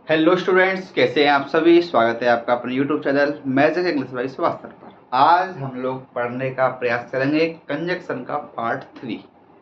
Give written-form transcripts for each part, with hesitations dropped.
Hello students, कैसे हैं आप सभी। स्वागत है आपका अपने YouTube channel magic English by Subhash पर। आज हम लोग पढ़ने का प्रयास करेंगे कंजक्शन का पार्ट 3।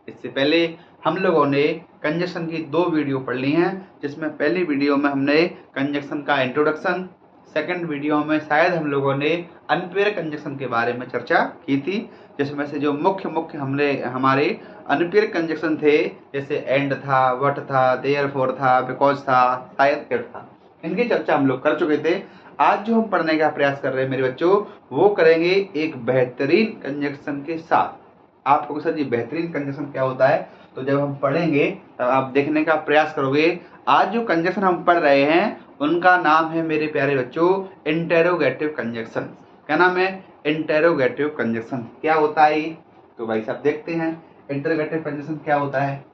इससे पहले हम लोगों ने कंजक्शन की 2 वीडियो पढ़ ली हैं, जिसमें पहली वीडियो में हमने कंजक्शन का इंट्रोडक्शन, सेकंड वीडियो में शायद हम लोगों ने अनपेयर कंजक्शन के बारे में चर्चा की थी, जिसमें से जो मुख्य हमने हमारे अनपेयर कंजक्शन थे, जैसे एंड था, वट था, देयरफॉर था, बिकॉज था, शायद फिर था, इनकी चर्चा हम लोग कर चुके थे। आज जो हम पढ़ने का प्रयास कर रहे हैं मेरे बच्चों, वो करेंगे एक बेहतरीन कंजक्शन के साथ। आपको सर जी बेहतरीन कंजक्शन क्या होता है, तो जब हम पढ़ेंगे तब आप देखने का प्रयास करोगे। आज जो कंजक्शन हम पढ़ रहे हैं उनका नाम है मेरे प्यारे बच्चों इंटेरोगेटिव कंजक्शन। क्या नाम है? Interrogative conjunction. क्या होता है ये? तो भाई साहब देखते हैं इंटेरोगेटिव कंजक्शन क्या होता है।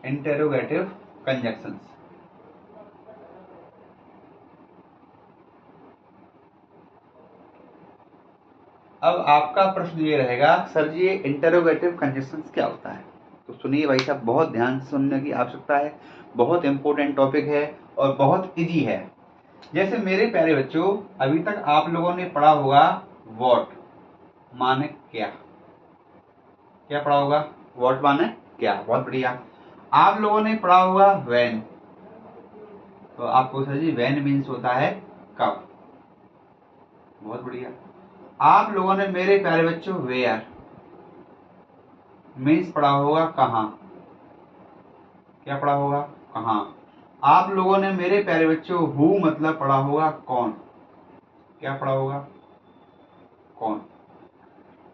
Interrogative conjunctions. अब आपका प्रश्न ये रहेगा, सर जी ये इंटेरोगेटिव कंजक्शंस क्या होता है? तो सुनिए भाई साहब, बहुत ध्यान से सुनने की आवश्यकता है। बहुत इंपॉर्टेंट टॉपिक है और बहुत इजी है। जैसे मेरे प्यारे बच्चों, अभी तक आप लोगों ने पढ़ा होगा व्हाट माने क्या। क्या पढ़ा होगा? व्हाट माने क्या। बहुत बढ़िया। आप लोगों ने पढ़ा होगा व्हेन। तो आपको सर जी व्हेन मीन्स होता है कब। बहुत बढ़िया। आप लोगों ने मेरे प्यारे बच्चों वेयर मीन्स पढ़ा होगा कहाँ। क्या पढ़ा होगा? कहाँ। आप लोगों ने मेरे प्यारे बच्चों हु मतलब पढ़ा होगा कौन। क्या पढ़ा होगा? कौन।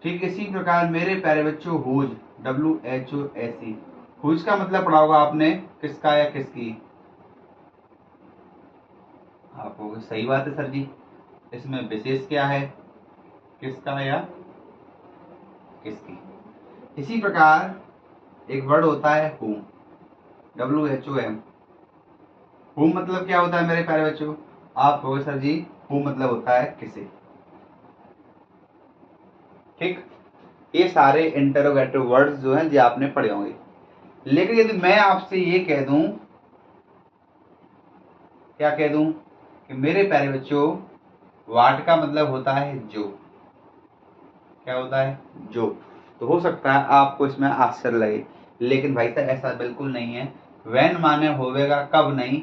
ठीक इसी प्रकार मेरे प्यारे बच्चों हुज, WHOSE, हुज का मतलब पढ़ा होगा आपने किसका या किसकी। आप कहोगे सही बात है सर जी, इसमें विशेष क्या है, किसका या किसकी। इसी प्रकार एक वर्ड होता है whom, WHOM। whom मतलब क्या होता है मेरे प्यारे बच्चों? आप कहोगे सर जी whom मतलब होता है किसे। ठीक, ये सारे इंटरोगेटिव वर्ड्स जो हैं ये आपने पढ़े होंगे। लेकिन यदि मैं आपसे ये कह दूं, क्या कह दूं कि मेरे प्यारे बच्चों वाट का मतलब होता है जो। क्या होता है? जो। तो हो सकता है आपको इसमें आश्चर्य लगे, लेकिन भाई साहब ऐसा बिल्कुल नहीं है। व्हेन माने होवेगा कब नहीं,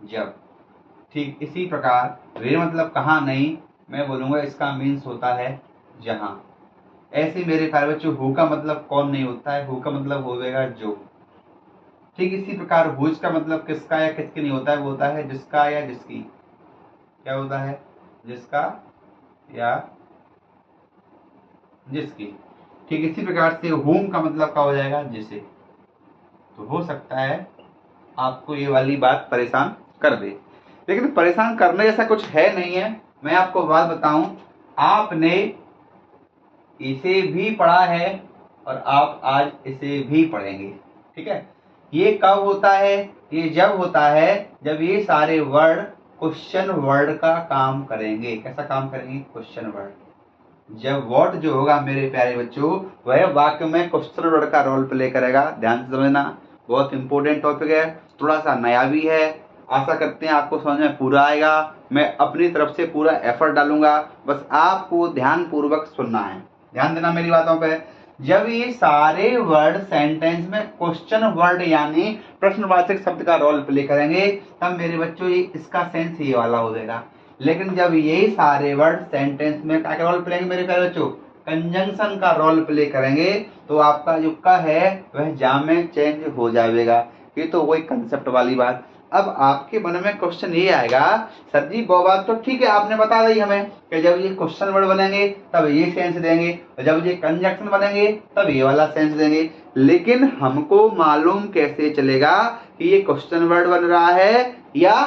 जब। ठीक इसी प्रकार वे मतलब कहाँ नहीं, मैं बोलूंगा इसका मीन्स होता है जहां। ऐसे मेरे प्यारे बच्चों हु का मतलब कौन नहीं होता है, हु का मतलब होवेगा जो। ठीक इसी प्रकार हुज का मतलब किसका या किसकी नहीं होता है, वो होता है जिसका या जिसकी। क्या होता है? जिसका या जिसकी। ठीक इसी प्रकार से होम का मतलब क्या हो जाएगा? जिसे। तो हो सकता है आपको ये वाली बात परेशान कर दे, लेकिन परेशान करने जैसा कुछ है नहीं है। मैं आपको बात बताऊं, आपने इसे भी पढ़ा है और आप आज इसे भी पढ़ेंगे। ठीक है। ये कब होता है? ये जब होता है जब ये सारे वर्ड क्वेश्चन वर्ड का काम करेंगे। कैसा काम करेंगे? Question word. जब व्हाट जो होगा मेरे प्यारे बच्चों, वह वाक्य में क्वेश्चन वर्ड का रोल प्ले करेगा। ध्यान से समझना, बहुत इंपॉर्टेंट टॉपिक है, थोड़ा सा नया भी है। आशा करते हैं आपको समझ में पूरा आएगा। मैं अपनी तरफ से पूरा एफर्ट डालूंगा, बस आपको ध्यान पूर्वक सुनना है। ध्यान देना मेरी बातों पे। जब ये सारे वर्ड सेंटेंस में क्वेश्चन वर्ड यानी प्रश्नवाचक शब्द का रोल प्ले करेंगे, तब मेरे बच्चों ये इसका सेंस ये वाला हो जाएगा। लेकिन जब ये सारे वर्ड सेंटेंस में क्या रोल प्ले करेंगे मेरे प्यारे बच्चों? कंजंक्शन का रोल प्ले करेंगे, तो आपका जो का है वह जा में चेंज हो जाएगा। ये तो वही कंसेप्ट वाली बात। अब आपके मन में क्वेश्चन ये आएगा, सर जी वो बात तो ठीक है, आपने बता दी हमें कि जब ये क्वेश्चन वर्ड बनेंगे तब ये सेंस देंगे, और जब ये कंजंक्शन बनेंगे तब ये वाला सेंस देंगे। लेकिन हमको मालूम कैसे चलेगा कि ये क्वेश्चन वर्ड बन रहा है या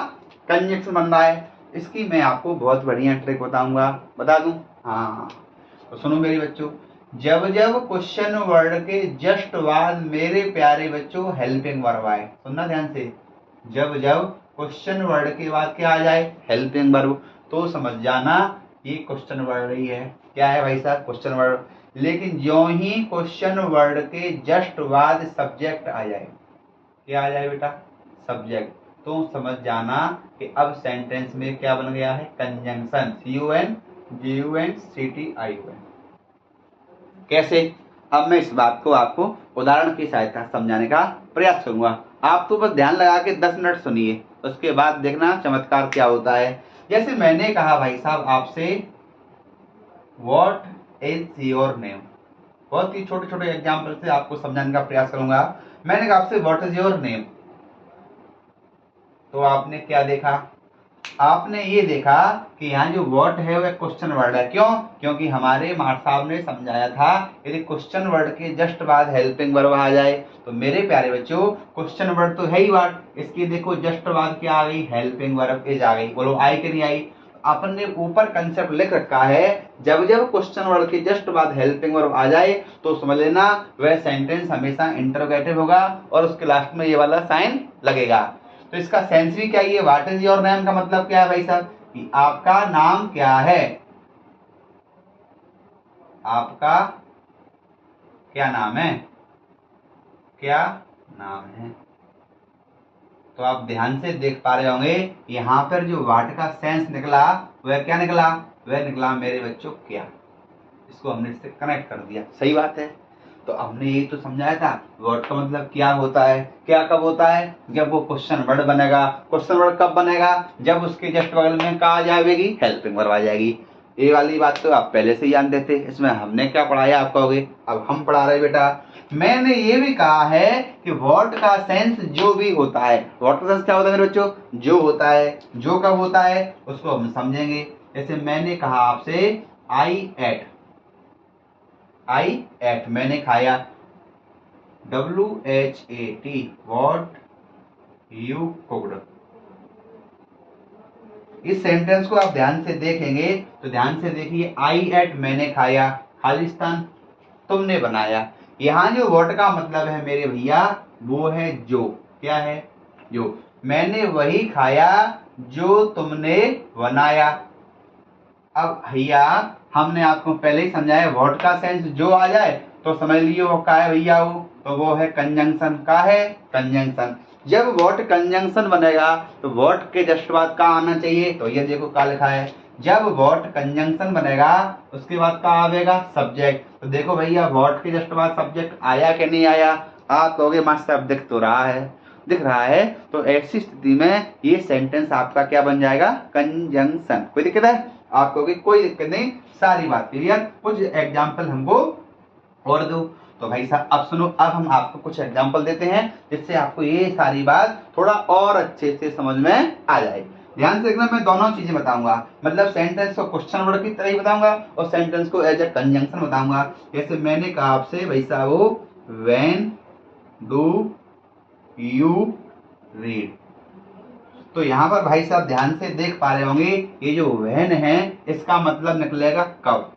कंजंक्शन बन रहा है? इसकी मैं आपको बहुत बढ़िया ट्रिक बताऊंगा। बता दूं? हाँ, तो सुनो मेरे बच्चों, जब जब क्वेश्चन वर्ड के जस्ट बाद मेरे प्यारे बच्चों हेल्पिंग वर्ब आए, सुनना ध्यान से, जब जब क्वेश्चन वर्ड के बाद क्या आ जाए, हेल्पिंग वर्ब। तो समझ जाना ये क्वेश्चन वर्ड ही है। क्या है भाई साहब, क्वेश्चन वर्ड। लेकिन जो ही क्वेश्चन वर्ड के जस्ट बाद सब्जेक्ट आ जाए, क्या आ जाए बेटा, सब्जेक्ट, तो समझ जाना कि अब सेंटेंस में क्या बन गया है, कंजंक्शन, CUNJUNCTION। कैसे, अब मैं इस बात को आपको उदाहरण की सहायता समझाने का प्रयास करूंगा। आप तो बस ध्यान लगा के 10 मिनट सुनिए, उसके बाद देखना चमत्कार क्या होता है। जैसे मैंने कहा भाई साहब आपसे, व्हाट इज योर नेम, बहुत ही छोटे छोटे एग्जाम्पल से आपको समझाने का प्रयास करूंगा। मैंने कहा आपसे व्हाट इज योर नेम, तो आपने क्या देखा, आपने ये देखा कि यहाँ जो व्हाट है वह क्वेश्चन वर्ड है। क्यों, क्योंकि हमारे मार साहब ने समझाया था यदि क्वेश्चन वर्ड के जस्ट बाद हेल्पिंग वर्ब आ जाए, तो मेरे प्यारे बच्चों क्वेश्चन वर्ड तो है ही व्हाट, इसकी देखो जस्ट बाद क्या आ गई, हेल्पिंग वर्ब इज आ गई। बोलो आई कि नहीं आई। अपन ने ऊपर कंसेप्ट लिख रखा है, जब जब क्वेश्चन वर्ड के जस्ट बाद हेल्पिंग वर्ब आ जाए तो समझ लेना वह सेंटेंस हमेशा इंटरोगेटिव होगा और उसके लास्ट में ये वाला साइन लगेगा। तो इसका सेंस भी क्या है, व्हाट इज योर नेम का मतलब क्या है भाई साहब, कि आपका नाम क्या है, आपका क्या नाम है, क्या नाम है। तो आप ध्यान से देख पा रहे होंगे यहां पर जो व्हाट का सेंस निकला वह क्या निकला, वह निकला मेरे बच्चों क्या, इसको हमने इससे कनेक्ट कर दिया। सही बात है। तो हमने यही तो समझाया था वर्ड का मतलब क्या होता है, क्या कब होता है, जब वो क्वेश्चन वर्ड बनेगा। क्वेश्चन वर्ड कब बनेगा, जब उसके जस्ट बगल में क्या आ जाएगी, हेल्पिंग वर्ब आ जाएगी। ये वाली बात तो आप पहले से ही जानते थे, इसमें हमने क्या पढ़ाया आप कहोगे, अब हम पढ़ा रहे बेटा। मैंने ये भी कहा है कि व्हाट का सेंस जो भी होता है, व्हाट का सेंस क्या होता है मेरे बच्चों, जो होता है, जो कब होता है उसको हम समझेंगे। जैसे मैंने कहा आपसे आई एट, मैंने खाया, WHAT, व्हाट यू कुक्ड। इस सेंटेंस को आप ध्यान से देखेंगे तो ध्यान से देखिए, आई एट मैंने खाया, खालिस्तान तुमने बनाया। यहाँ जो व्हाट का मतलब है मेरे भैया वो है जो, क्या है, जो। मैंने वही खाया जो तुमने बनाया। अब भैया हमने आपको पहले ही समझाया व्हाट का सेंस जो आ जाए तो समझ लियो वो का है भैया, वो तो वो है कंजंक्शन। का है, कंजंक्शन। जब व्हाट कंजंक्शन बनेगा तो व्हाट के जस्ट बाद का आना चाहिए, तो ये देखो का लिखा है, जब व्हाट कंजंक्शन बनेगा उसके बाद का आवेगा, सब्जेक्ट। तो देखो भैया व्हाट के जस्ट बाद सब्जेक्ट आया कि नहीं आया, आप कहोगे मास्टर अब दिख तो रहा है, दिख रहा है। तो ऐसी स्थिति में ये सेंटेंस आपका क्या बन जाएगा, कंजंक्शन। कोई दिक्कत है, आप कहोगे कोई दिक्कत नहीं, सारी बात क्लियर। कुछ एग्जाम्पल हमको और दो। तो भाई साहब अब सुनो, अब हम आपको कुछ एग्जाम्पल देते हैं जिससे आपको ये सारी बात थोड़ा और अच्छे से समझ में आ जाए। ध्यान से देखना, मैं दोनों चीजें बताऊंगा, मतलब सेंटेंस को क्वेश्चन वर्ड की तरह ही बताऊंगा और सेंटेंस को एज ए कंजंक्शन बताऊंगा। जैसे मैंने कहा आपसे भाई साहब, व्हेन डू यू रीड, तो यहाँ पर भाई साहब ध्यान से देख पा रहे होंगे ये जो व्हेन है इसका मतलब निकलेगा कब,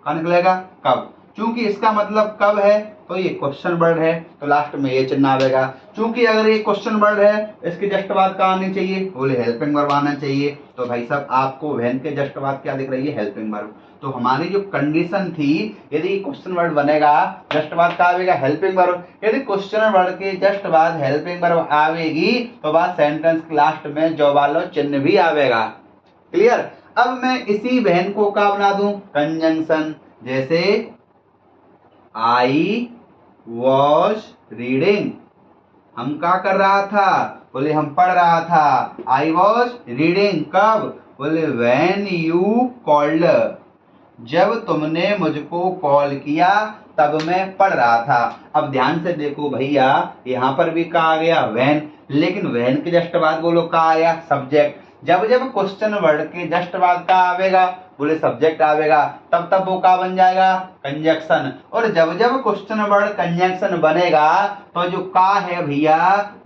क्या निकलेगा, कब। चूंकि इसका मतलब कब है तो ये क्वेश्चन वर्ड है तो लास्ट में ये चिन्ह आएगा। चूंकि अगर ये क्वेश्चन वर्ड है इसके जस्ट बाद क्या आनी चाहिए, बोले हेल्पिंग वर्ब आना चाहिए। तो भाई साहब आपको व्हेन के जस्ट बाद क्या दिख रही है, हेल्पिंग वर्ब। तो हमारी जो कंडीशन थी, यदि क्वेश्चन वर्ड बनेगा जस्ट बाद क्या आएगा, हेल्पिंग वर्ब। यदि क्वेश्चन वर्ड के जस्ट बाद हेल्पिंग वर्ब आवेगी तो बाद सेंटेंस के लास्ट में जो वाला चिन्ह भी आवेगा। क्लियर। अब मैं इसी व्हेन को क्या बना दूं, कंजंक्शन। जैसे आई वॉज रीडिंग, हम क्या कर रहा था, बोले हम पढ़ रहा था। आई वॉज रीडिंग कब, बोले व्हेन यू कॉल्ड, जब तुमने मुझको कॉल किया तब मैं पढ़ रहा था। अब ध्यान से देखो भैया यहाँ पर भी क्या आ गया, व्हेन, लेकिन व्हेन के जस्ट बाद बोलो क्या आया, सब्जेक्ट। जब जब क्वेश्चन वर्ड के जस्ट बाद का आवेगा, बोले सब्जेक्ट आवेगा, तब तब वो का बन जाएगा, कंजंक्शन। और जब जब क्वेश्चन वर्ड कंजंक्शन बनेगा तो जो का है भैया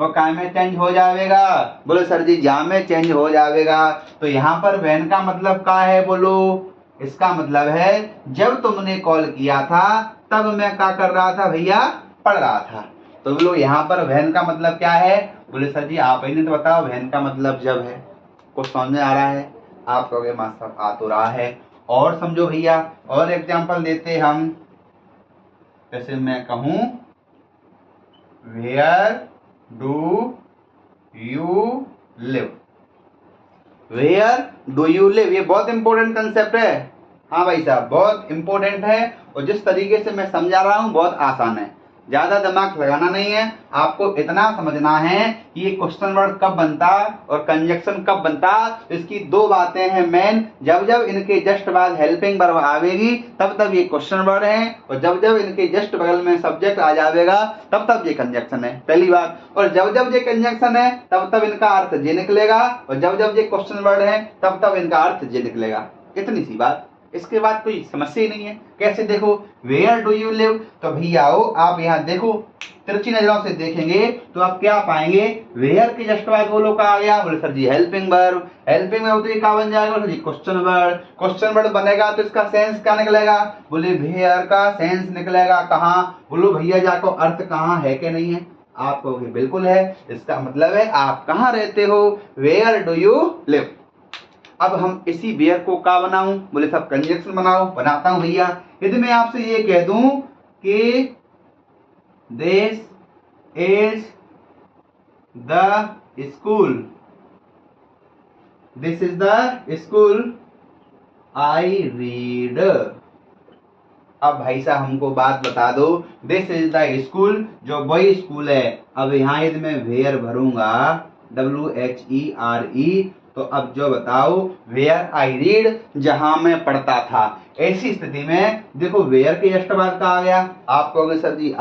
वो का में चेंज हो जाएगा, बोले सर जी जा में चेंज हो जाएगा। तो यहाँ पर व्हेन का मतलब का है, बोलो इसका मतलब है जब तुमने कॉल किया था तब मैं क्या कर रहा था भैया, पढ़ रहा था। तो बोलो यहाँ पर व्हेन का मतलब क्या है, बोले सर जी आप ही ने तो बताओ व्हेन का मतलब जब है। कुछ समझ में आ रहा है? आप कहोगे मास्टर साहब आ तो रहा है। और समझो भैया, और एग्जांपल देते हम। जैसे मैं कहूं where do you live, where do you live, ये बहुत इंपॉर्टेंट कंसेप्ट है। हाँ भाई साहब बहुत इंपॉर्टेंट है, और जिस तरीके से मैं समझा रहा हूं बहुत आसान है, ज्यादा दिमाग लगाना नहीं है। आपको इतना समझना है कि ये क्वेश्चन वर्ड कब बनता और कंजक्शन कब बनता। इसकी दो बातें हैं मेन, जब जब इनके जस्ट बाद हेल्पिंग वर्ब आवेगी तब तब ये क्वेश्चन वर्ड है, और जब जब इनके जस्ट बगल में सब्जेक्ट आ जाएगा तब तब ये कंजक्शन है, पहली बात। और जब जब ये कंजक्शन है तब तब इनका अर्थ जे निकलेगा, और जब जब ये क्वेश्चन वर्ड है तब तब इनका अर्थ जे निकलेगा। इतनी सी बात, इसके बाद कोई समस्या ही नहीं है। कैसे देखो, वेयर डू यू लिव, तो भैया आओ आप यहाँ देखो, तिरछी नजरों से देखेंगे तो आप क्या पाएंगे, वेयर के जस्ट बाद वो लोग आ गया, बोले सर जी हेल्पिंग वर्ब, हेल्पिंग वर्ब तो ये क्या बन जाएगा, बोले जी क्वेश्चन वर्ड, क्वेश्चन वर्ड बनेगा तो इसका सेंस क्या निकलेगा, बोले वेयर का सेंस निकलेगा कहाँ, बोलो भैया जाको अर्थ कहाँ है कि नहीं है, आप कहोगे बिल्कुल है, इसका मतलब है आप कहाँ रहते हो, वेयर डू यू लिव। अब हम इसी वेयर को क्या बनाऊं, बोले सब कंजक्शन बनाओ, बनाता हूं भैया। यदि मैं आपसे ये कह दूं कि this is the school, this is the school I read, अब भाई साहब हमको बात बता दो, दिस इज द स्कूल जो वही स्कूल है, अब यहाँ यदि मैं वेयर भरूंगा WHERE, तो अब जो बताओ वेयर आई रीड, जहां मैं पढ़ता था। ऐसी स्थिति में देखो वेयर के जस्ट बाद का आ गया, आप कहोगे सर जी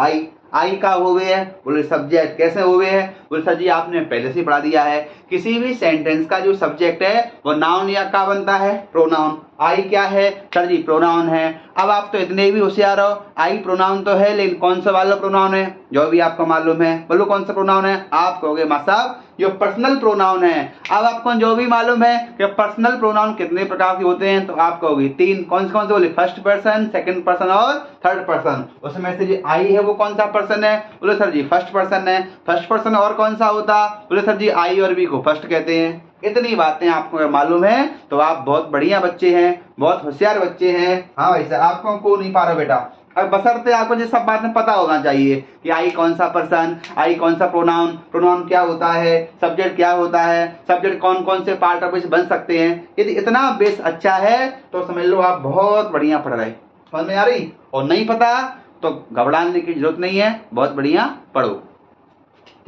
आई का हो गया है, बोले सब्जेक्ट कैसे हो गए हैं, बोले सर जी आपने पहले से पढ़ा दिया है, किसी भी सेंटेंस का जो सब्जेक्ट है वो नाउन या का बनता है, प्रोनाउन। आई क्या है सर जी, प्रोनाउन है। अब आप तो इतने भी होशियार हो, आई प्रोनाउन तो है लेकिन कौन सा वाला प्रोनाउन है, जो भी आपको मालूम है, बोलो कौन सा प्रोनाउन है, आप कहोगे मां साहब जो पर्सनल प्रोनाउन है। अब आपको जो भी मालूम है कि पर्सनल प्रोनाउन कितने प्रकार के होते हैं, तो आप कहोगे तीन, कौन से बोले, फर्स्ट पर्सन, सेकंड पर्सन और थर्ड पर्सन। उसमें से जो आई है वो कौन सा पर्सन है, बोले सर जी फर्स्ट पर्सन है। फर्स्ट पर्सन और कौन सा होता, बोले सर जी आई और बी को फर्स्ट कहते हैं। इतनी बातें आपको अगर मालूम है तो आप बहुत बढ़िया बच्चे हैं, बहुत होशियार बच्चे हैं। हाँ भाई साहब आपको को नहीं पा रहा बेटा, अब बशर्ते आपको ये सब बातें पता होना चाहिए कि आई कौन सा पर्सन, आई कौन सा प्रोनाउन, प्रोनाउन क्या होता है, सब्जेक्ट क्या होता है, सब्जेक्ट कौन कौन से पार्ट ऑफ स्पीच बन सकते हैं। यदि इतना बेस अच्छा है तो समझ लो आप बहुत बढ़िया पढ़ रहे, समझ में आ रही। और नहीं पता तो घबराने की जरूरत नहीं है, बहुत बढ़िया पढ़ो,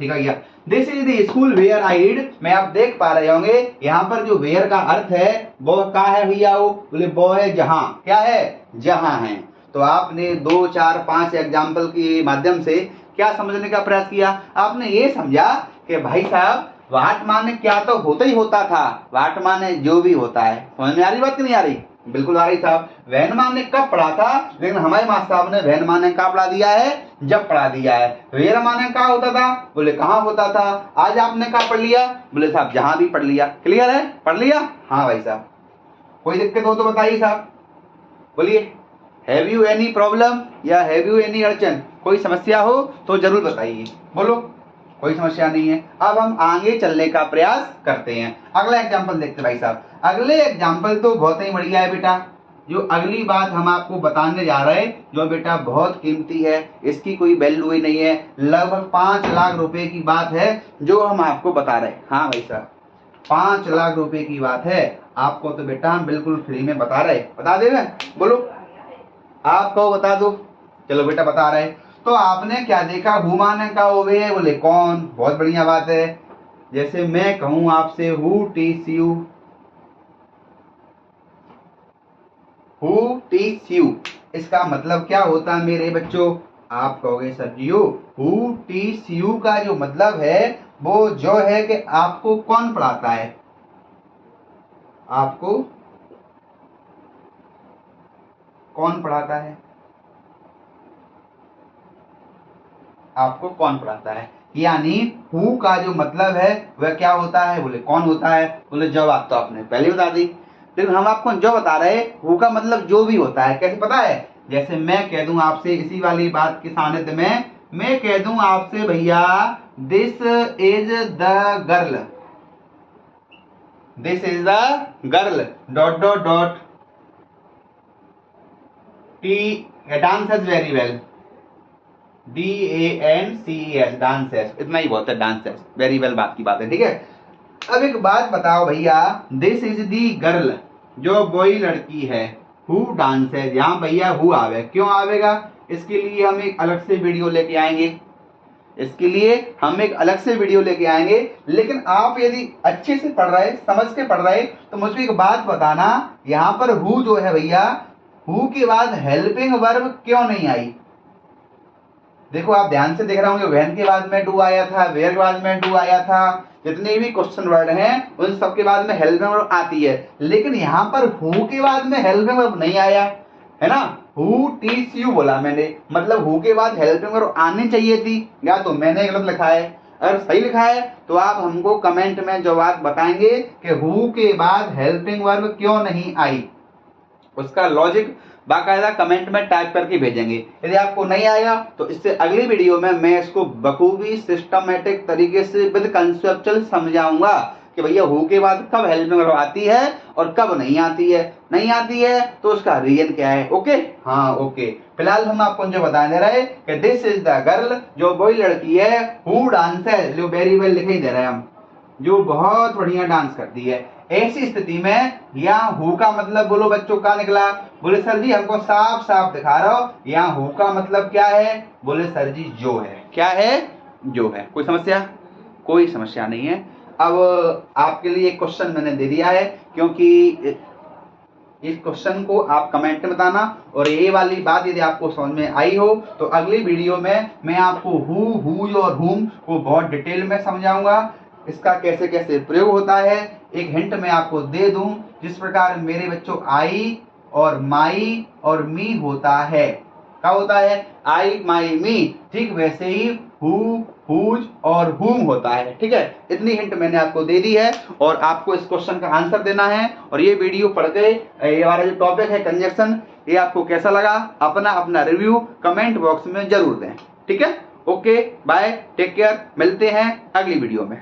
ठीक है भैया। This is the school where I read, में आप देख पा रहे होंगे यहाँ पर जो वेयर का अर्थ है वो क्या है भैया, वो बोले वो है जहां, क्या है, जहां है। तो आपने 2, 4, 5 एग्जाम्पल के माध्यम से क्या समझने का प्रयास किया, आपने ये समझा कि भाई साहब वाट माने क्या तो होता ही होता था, वाट माने जो भी होता है। समझ में आ रही बात कि नहीं आ रही, बिल्कुल आ रही साहब। वैन माने कब पढ़ा था, लेकिन हमारे मास्टर साहब ने वैन माने कब पढ़ा दिया है, जब पढ़ा दिया है। वेयर माने कहा होता था, बोले कहाँ होता था। आज आपने कहा पढ़ लिया, बोले साहब जहां भी पढ़ लिया। क्लियर है, पढ़ लिया। हाँ भाई साहब कोई दिक्कत हो तो बताइए साहब, बोलिए। हैव यू एनी प्रॉब्लम या हैव यू एनी अड़चन, कोई समस्या हो तो जरूर बताइए, बोलो। कोई समस्या नहीं है। अब हम आगे चलने का प्रयास करते हैं, अगला एग्जाम्पल देखते भाई साहब। अगले एग्जाम्पल तो बहुत ही बढ़िया है बेटा, जो अगली बात हम आपको बताने जा रहे हैं जो बेटा बहुत कीमती है, इसकी कोई वैल्यू ही नहीं है, लगभग 5 लाख रुपए की बात है जो हम आपको बता रहे हैं। हाँ भाई साहब 5 लाख रुपए की बात है, आपको तो बेटा हम बिल्कुल फ्री में बता रहे, बता देगा, बोलो आपको बता दो। चलो बेटा बता रहे। तो आपने क्या देखा, हु माने का हो गए, बोले कौन, बहुत बढ़िया बात है। जैसे मैं कहूं आपसे who teach you, who teach you, इसका मतलब क्या होता है मेरे बच्चों, आप कहोगे sir ji who teach you का जो मतलब है वो जो है कि आपको कौन पढ़ाता है, आपको कौन पढ़ाता है, आपको कौन पढ़ाता है। यानी हु का जो मतलब है वह क्या होता है, बोले कौन होता है, बोले जवाब तो आपने पहले बता दी, लेकिन हम आपको जो बता रहे हु का मतलब जो भी होता है। कैसे पता है, जैसे मैं कह दूं आपसे इसी वाली बात के सानिध्य में, मैं कह दूं आपसे भैया this is the girl, this is the girl dot dot dot T dances very well, DANCES dances, इतना ही बहुत है, डांसेस वेरी वेल बात की बात है, ठीक है। अब एक बात बताओ भैया, दिस इज दी गर्ल जो बॉय लड़की है, हु डांसेस, यहाँ भैया हु आवे, क्यों आवेगा, इसके लिए हम एक अलग से वीडियो लेके आएंगे, इसके लिए हम एक अलग से वीडियो लेके आएंगे। लेकिन आप यदि अच्छे से पढ़ रहे, समझ के पढ़ रहे, तो मुझे एक बात बताना, यहाँ पर हु जो है भैया, हु के बाद हेल्पिंग वर्ब क्यों नहीं आई। देखो आप ध्यान से देख रहे होंगे, व्हेन के बाद में डू आया था, वेयर के बाद में डू आया था, जितने भी क्वेश्चन वर्ड हैं उन सब के बाद में हेल्पिंग वर्ब आती है, लेकिन यहाँ पर हु के बाद में हेल्पिंग वर्ब नहीं आया है ना। हु टीच यू बोला मैंने, मतलब हु के बाद हेल्पिंग वर्ब आनी चाहिए थी, या तो मैंने गलत लिखा है, अगर सही लिखा है तो आप हमको कमेंट में जवाब बताएंगे कि हु के बाद हेल्पिंग वर्ब क्यों नहीं आई, उसका लॉजिक बाकायदा कमेंट में टाइप करके भेजेंगे। यदि आपको नहीं आया तो इससे अगली वीडियो में मैं इसको बखूबी सिस्टमेटिक तरीके से विद कंसेप्चुअल समझाऊंगा कि भैया हु के बाद कब हेल्पिंग वर्ब आती है और कब नहीं आती है, नहीं आती है तो उसका रीजन क्या है। ओके, हाँ ओके। फिलहाल हम आपको जो बता दे रहे हैं कि दिस इज द गर्ल जो बॉय लड़की है, हु डांसेस जो वेरी वेल लिखे ही दे रहे हैं हम, जो बहुत बढ़िया डांस करती है। ऐसी स्थिति में यहाँ हु का मतलब बोलो बच्चों का निकला, बोले सर जी हमको साफ साफ दिखा रहा हो, यहाँ हु का मतलब क्या है, बोले सर जी जो है, क्या है, जो है। कोई समस्या, कोई समस्या नहीं है। अब आपके लिए एक क्वेश्चन मैंने दे दिया है, क्योंकि इस क्वेश्चन को आप कमेंट में बताना, और ये वाली बात यदि आपको समझ में आई हो तो अगली वीडियो में मैं आपको हु, हुज और हुम को बहुत डिटेल में समझाऊंगा, इसका कैसे कैसे प्रयोग होता है। एक हिंट मैं आपको दे दूं, जिस प्रकार मेरे बच्चों आई और माई और मी होता है, क्या होता है, आई माई मी, ठीक वैसे ही हु, हुज और हुम होता है, ठीक है। इतनी हिंट मैंने आपको दे दी है और आपको इस क्वेश्चन का आंसर देना है। और ये वीडियो पढ़ के ये हमारा जो टॉपिक है कंजक्शन, ये आपको कैसा लगा, अपना अपना रिव्यू कमेंट बॉक्स में जरूर दें, ठीक है। ओके बाय, टेक केयर, मिलते हैं अगली वीडियो में।